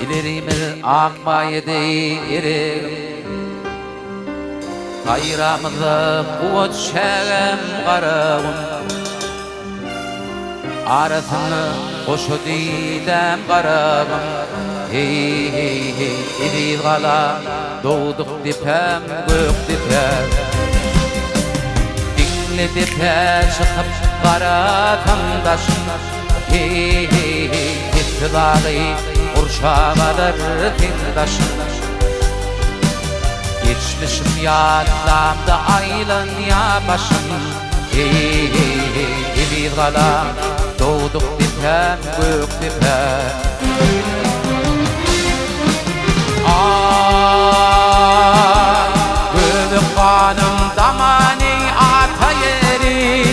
İlerimiz akmaydı erim Hayramızı kuvvet şeğem qarağım Arasını koşu didem qarağım Hey hey hey idi gala Doğduk dipem gök dipem Dinle dipe çıkıp qara tandaşım Hey hey hey İptidağı Kurşavalar tindaşım Geçmişim yadlamda aylın ya başım Hey hey hey idi gala Doğduk dipem gök dipem Ay gönül kanım damani ata yeri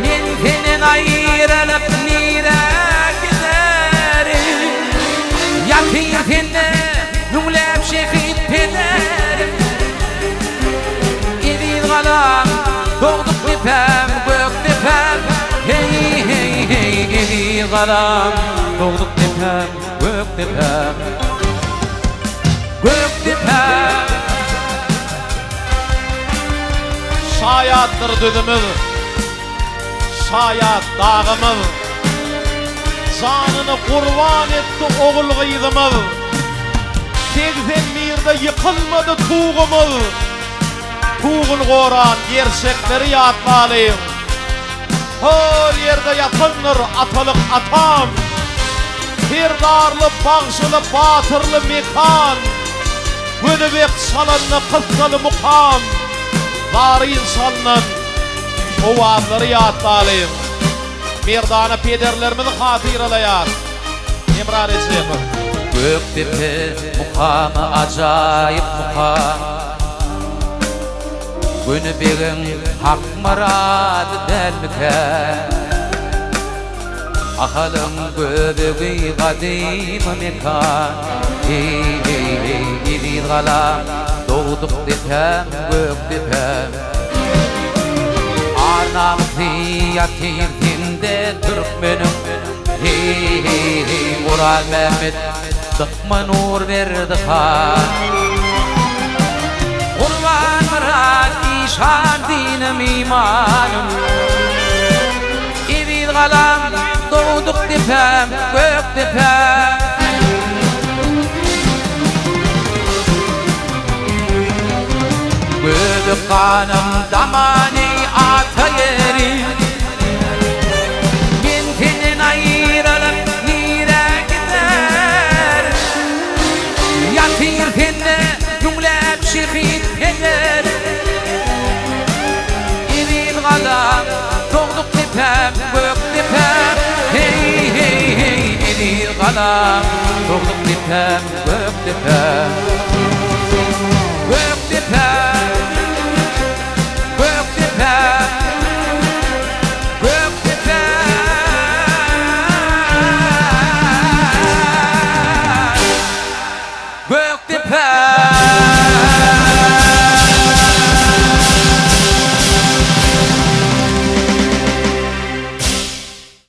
Men senin ayrılıp nire giderim Yakın seni nümlep şehit ederim Edin galam doğduk dipem gök dipem Hey hey hey edin galam doğduk dipem gök dipem Gök dipem Şayattır düdümüz, şayat dağımız Canını kurban etti oğul gıydımız 81'de yıkılmadı tuğumuz Tuğun koran gerçekleri yatmalıyım Her yerde yatınır atalık atam Firdarlı, bağışılı, batırlı mekan Gönübek çalanlı, kıssalı mukam Var insanın o adları yatmalıyım Merdana pederlerimizi hatırlayat Emrar Ecevir Göktepe mukamı acayip mukam Gönübek'in hak muradı delmiken Ahalım göbeği kadim mekan Hey hey hey idi gala Doğduk dipem gök dipem Anam ziyatirinde Türkmenim Hey hey hey Ural Mehmet Dıkma nur verdi han Kurban mırad işan dinim imanım İdi galam Doğduk dipem gök dipem Göbek kanım damani ata yeri Ben senin ayrılıp nire gider Yatır seni cümlep şehit eder İrin galam doğduk dipem gök dipem Hey hey hey İrin galam doğduk dipem gök dipem